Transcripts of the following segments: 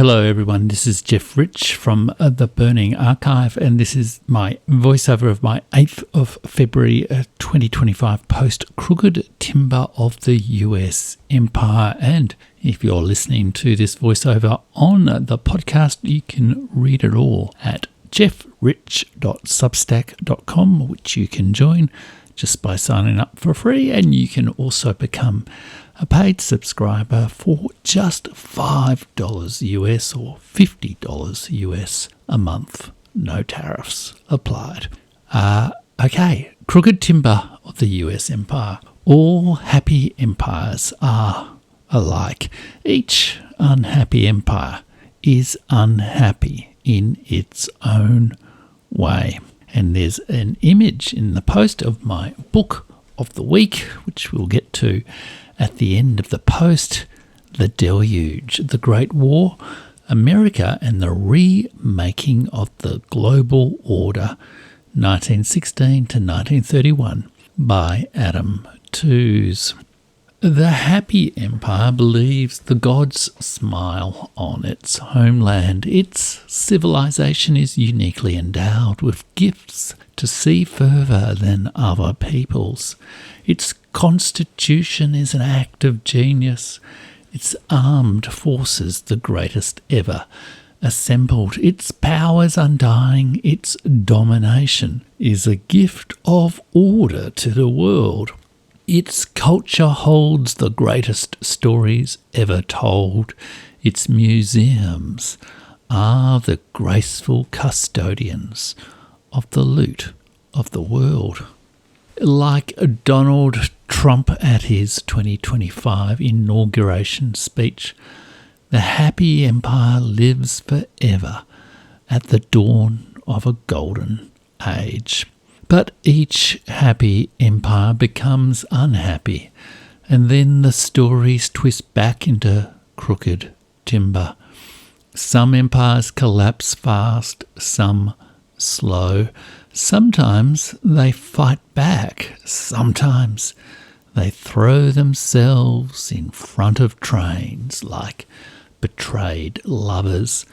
Hello everyone, this is Jeff Rich from The Burning Archive, and this is my voiceover of my 8th of February 2025 post Crooked Timber of the US Empire. And if you're listening to this voiceover on the podcast, you can read it all at jeffrich.substack.com, which you can join just by signing up for free, and you can also become a paid subscriber for just $5 US or $50 US a month. No tariffs applied. Okay, Crooked Timber of the US Empire. All happy empires are alike. Each unhappy empire is unhappy in its own way. And there's an image in the post of my book of the week, which we'll get to at the end of the post. The Deluge, the Great War, America and the Remaking of the Global Order, 1916 to 1931, by Adam Tooze. The happy empire believes the gods smile on its homeland. Its civilization is uniquely endowed with gifts to see further than other peoples. Its constitution is an act of genius. Its armed forces the greatest ever assembled. Its powers undying. Its domination is a gift of order to the world. Its culture holds the greatest stories ever told. Its museums are the graceful custodians of the loot of the world. Like Donald Trump at his 2025 inauguration speech, the happy empire lives forever at the dawn of a golden age. But each happy empire becomes unhappy, and then the stories twist back into crooked timber. Some empires collapse fast, some slow. Sometimes they fight back, sometimes they throw themselves in front of trains like betrayed lovers.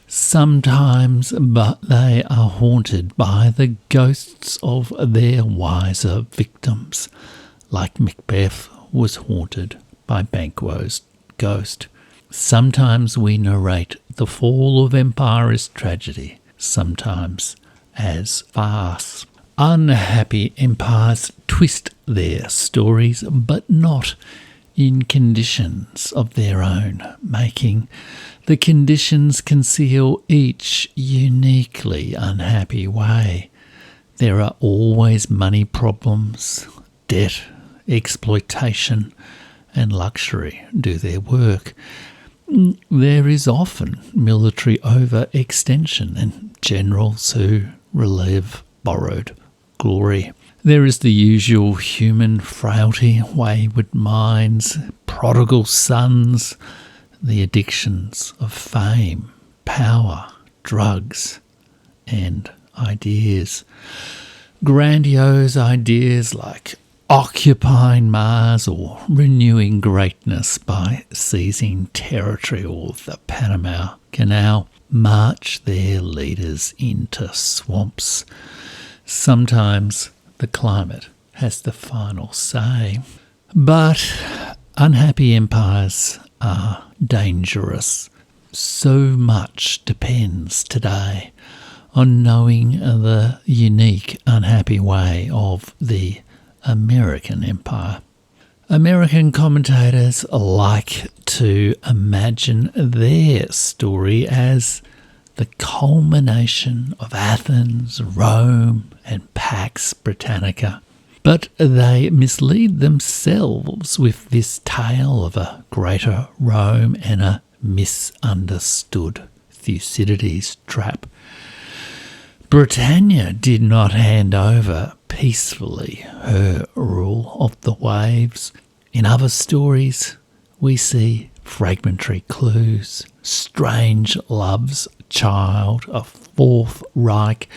Sometimes, but they are haunted by the ghosts of their wiser victims, like Macbeth was haunted by Banquo's ghost. Sometimes we narrate the fall of empire as tragedy, sometimes as farce. Unhappy empires twist their stories, but not in conditions of their own making. The conditions conceal each uniquely unhappy way. There are always money problems, debt, exploitation, and luxury do their work. There is often military overextension and generals who relive borrowed glory. There is the usual human frailty, wayward minds, prodigal sons, the addictions of fame, power, drugs, and ideas. Grandiose ideas like occupying Mars or renewing greatness by seizing territory, or the Panama Canal, march their leaders into swamps. Sometimes the climate has the final say. But unhappy empires are dangerous. So much depends today on knowing the unique unhappy way of the American empire. American commentators like to imagine their story as the culmination of Athens, Rome, and Pax Britannica. But they mislead themselves with this tale of a greater Rome and a misunderstood Thucydides trap. Britannia did not hand over peacefully her rule of the waves. In other stories, we see fragmentary clues, strange love's child, a Fourth Reich,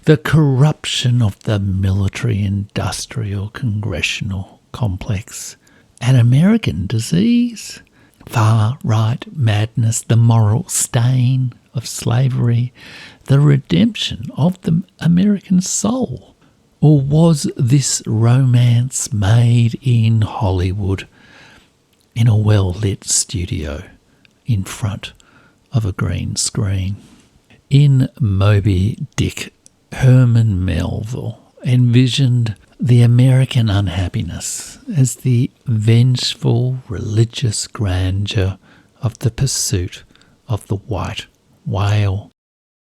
the corruption of the military-industrial congressional complex, an American disease, far-right madness, the moral stain of slavery, the redemption of the American soul? Or was this romance made in Hollywood in a well-lit studio in front of a green screen? In Moby Dick, Herman Melville envisioned the American unhappiness as the vengeful religious grandeur of the pursuit of the white whale.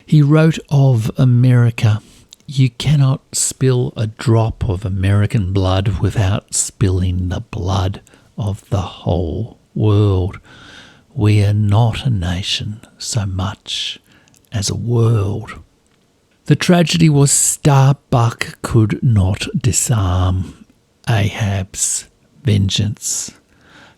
He wrote of America, "You cannot spill a drop of American blood without spilling the blood of the whole world. We are not a nation so much as a world." The tragedy was Starbuck could not disarm Ahab's vengeance.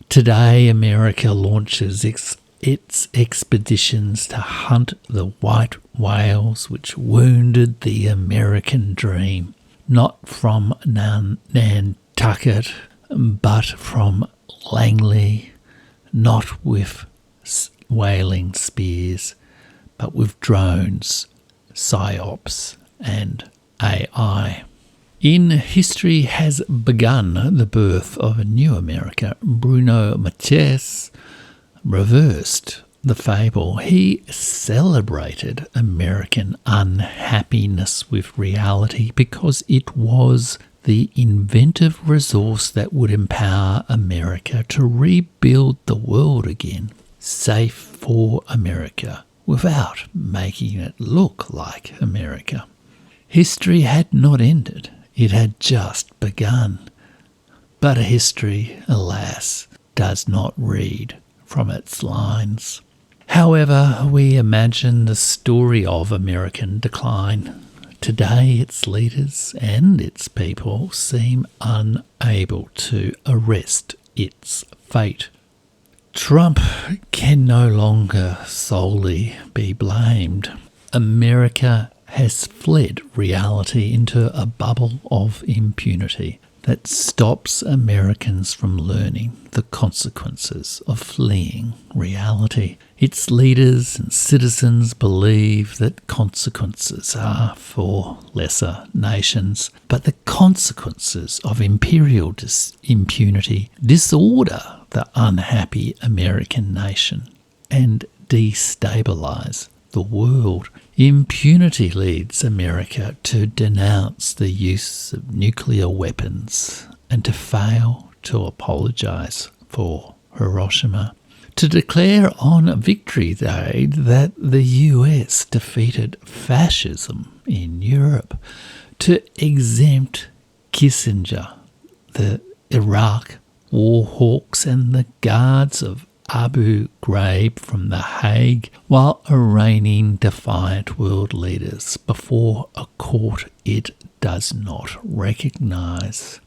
Today, America launches its expeditions to hunt the white whales which wounded the American dream, not from Nantucket, but from Langley, not with whaling spears, but with drones, psyops, and AI. In History Has Begun, the birth of a new America, Bruno Matthias reversed the fable. He celebrated American unhappiness with reality because it was the inventive resource that would empower America to rebuild the world again, safe for America, without making it look like America. History had not ended, it had just begun. But history, alas, does not read from its lines. However, we imagine the story of American decline. Today its leaders and its people seem unable to arrest its fate. Trump can no longer solely be blamed. America has fled reality into a bubble of impunity that stops Americans from learning the consequences of fleeing reality. Its leaders and citizens believe that consequences are for lesser nations, but the consequences of imperial impunity disorder the unhappy American nation and destabilise the world. Impunity leads America to denounce the use of nuclear weapons and to fail to apologise for Hiroshima, to declare on Victory Day that the US defeated fascism in Europe, to exempt Kissinger, the Iraq war hawks and the guards of Abu Ghraib from The Hague, while arraigning defiant world leaders before a court it does not recognise.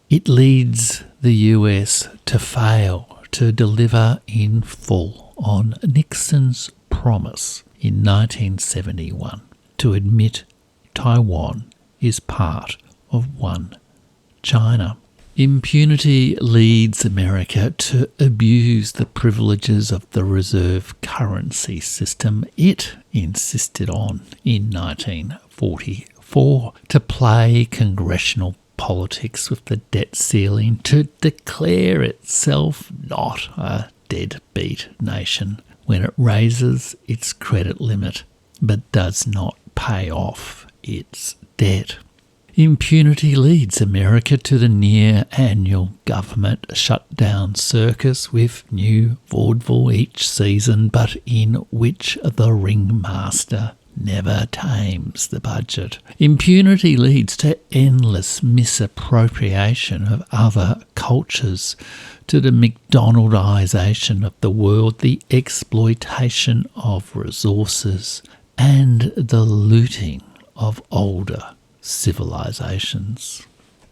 It leads the US to fail to deliver in full on Nixon's promise in 1971 to admit Taiwan is part of one China. Impunity leads America to abuse the privileges of the reserve currency system it insisted on in 1944, to play congressional politics with the debt ceiling, to declare itself not a deadbeat nation when it raises its credit limit but does not pay off its debt. Impunity leads America to the near-annual government shutdown circus with new vaudeville each season, but in which the ringmaster never tames the budget. Impunity leads to endless misappropriation of other cultures, to the McDonaldization of the world, the exploitation of resources, and the looting of older civilizations.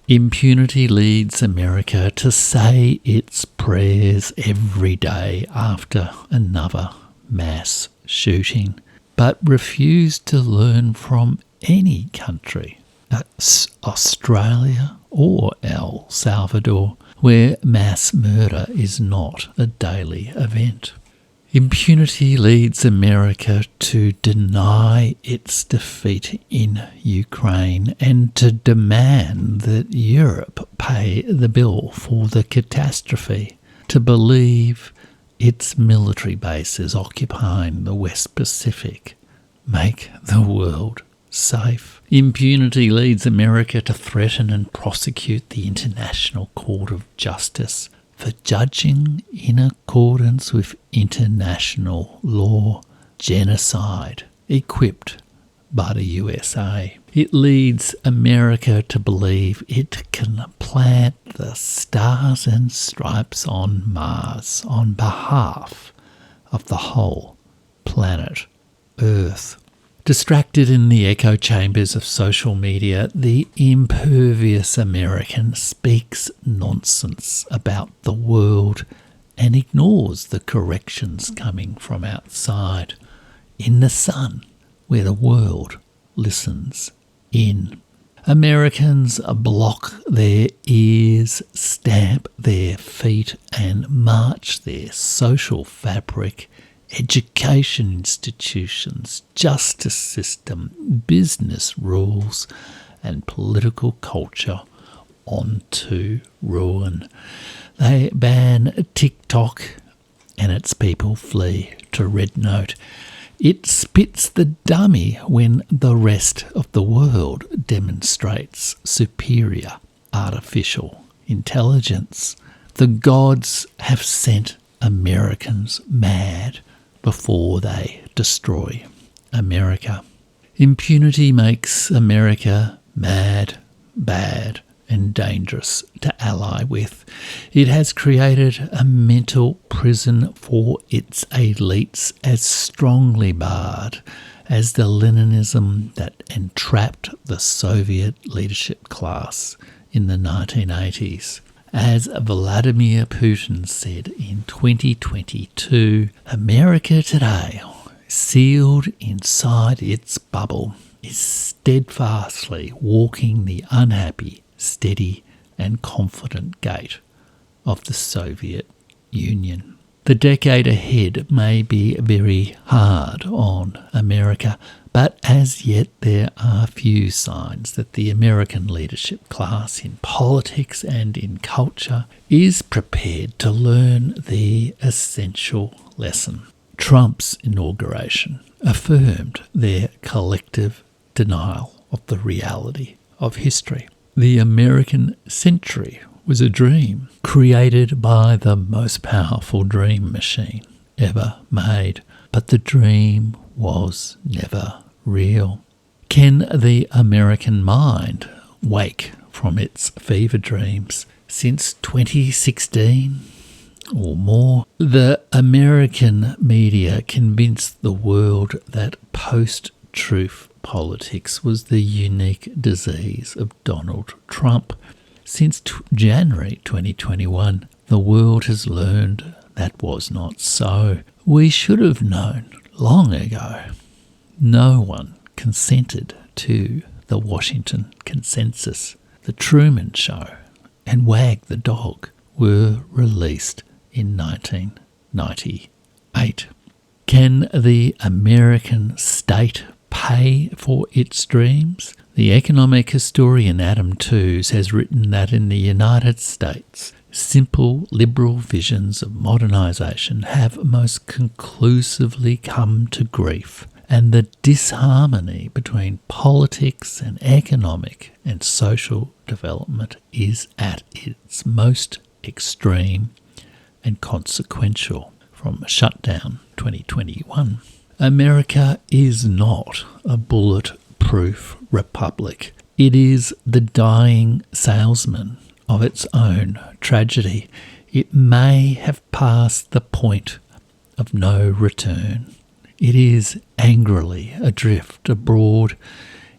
Impunity leads America to say its prayers every day after another mass shooting, but refuse to learn from any country, Australia or El Salvador, where mass murder is not a daily event. Impunity leads America to deny its defeat in Ukraine and to demand that Europe pay the bill for the catastrophe, to believe its military bases occupying the West Pacific make the world safe. Impunity leads America to threaten and prosecute the International Court of Justice for judging in accordance with international law genocide equipped by the USA. It leads America to believe it can plant the stars and stripes on Mars on behalf of the whole planet Earth. Distracted in the echo chambers of social media, the impervious American speaks nonsense about the world and ignores the corrections coming from outside, in the sun, where the world listens in. Americans block their ears, stamp their feet, and march their social fabric, education institutions, justice system, business rules, and political culture onto ruin. They ban TikTok and its people flee to Red Note. It spits the dummy when the rest of the world demonstrates superior artificial intelligence. The gods have sent Americans mad before they destroy America. Impunity makes America mad, bad, and dangerous to ally with. It has created a mental prison for its elites as strongly barred as the Leninism that entrapped the Soviet leadership class in the 1980s. As Vladimir Putin said in 2022, America today, sealed inside its bubble, is steadfastly walking the unhappy, steady and confident gait of the Soviet Union. The decade ahead may be very hard on America, but as yet there are few signs that the American leadership class in politics and in culture is prepared to learn the essential lesson. Trump's inauguration affirmed their collective denial of the reality of history. The American century was a dream created by the most powerful dream machine ever made, but the dream was never real. Can the American mind wake from its fever dreams? Since 2016 or more, the American media convinced the world that post-truth politics was the unique disease of Donald Trump. Since January 2021, the world has learned that was not so. We should have known long ago. No one consented to the Washington Consensus. The Truman Show and Wag the Dog were released in 1998. Can the American state pay for its dreams? The economic historian Adam Tooze has written that in the United States, simple liberal visions of modernisation have most conclusively come to grief, and the disharmony between politics and economic and social development is at its most extreme and consequential. From Shutdown 2021. America is not a bulletproof republic. It is the dying salesman of its own tragedy. It may have passed the point of no return. It is angrily adrift abroad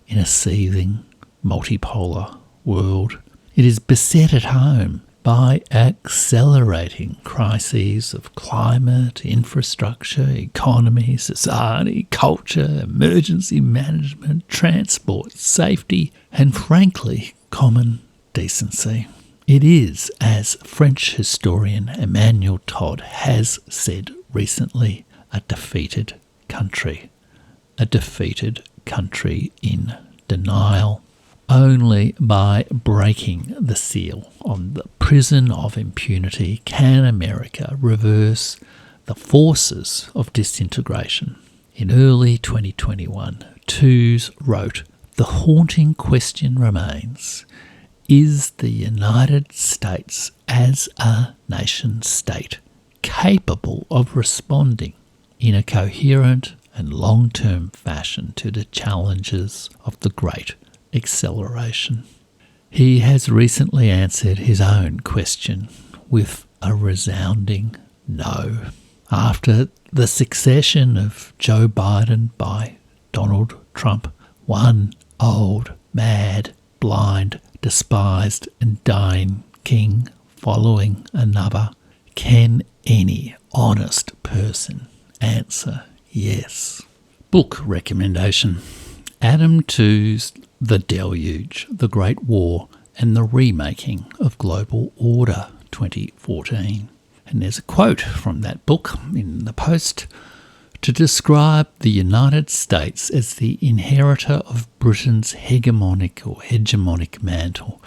in a seething, multipolar world. It is beset at home by accelerating crises of climate, infrastructure, economy, society, culture, emergency management, transport, safety, and frankly, common decency. It is, as French historian Emmanuel Todd has said recently, a defeated country. A defeated country in denial. Only by breaking the seal on the prison of impunity can America reverse the forces of disintegration. In early 2021, Tooze wrote, "The haunting question remains, is the United States as a nation-state capable of responding in a coherent and long-term fashion to the challenges of the Great Acceleration?" He has recently answered his own question with a resounding no. After the succession of Joe Biden by Donald Trump, one old, mad, blind, despised and dying king following another, can any honest person answer yes? Book recommendation: Adam Tooze, The Deluge, The Great War and the Remaking of Global Order, 2014. And there's a quote from that book in the post: "To describe the United States as the inheritor of Britain's hegemonic mantle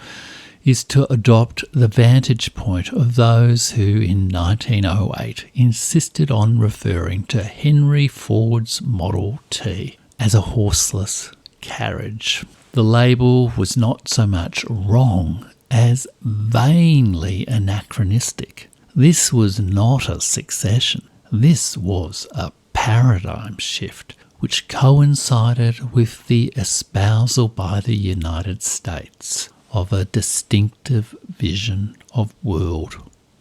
is to adopt the vantage point of those who in 1908 insisted on referring to Henry Ford's Model T as a horseless carriage. The label was not so much wrong as vainly anachronistic. This was not a succession. This was a paradigm shift which coincided with the espousal by the United States of a distinctive vision of world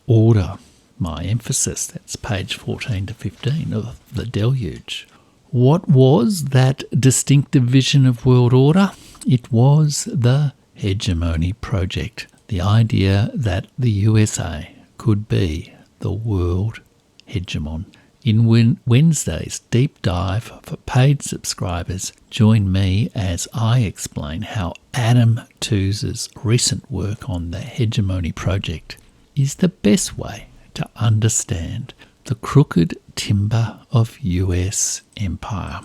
order." My emphasis, that's page 14 to 15 of The Deluge. What was that distinctive vision of world order? It was the hegemony project, the idea that the USA could be the world hegemon. In Wednesday's deep dive for paid subscribers, join me as I explain how Adam Tooze's recent work on the hegemony project is the best way to understand the crooked timber of US empire.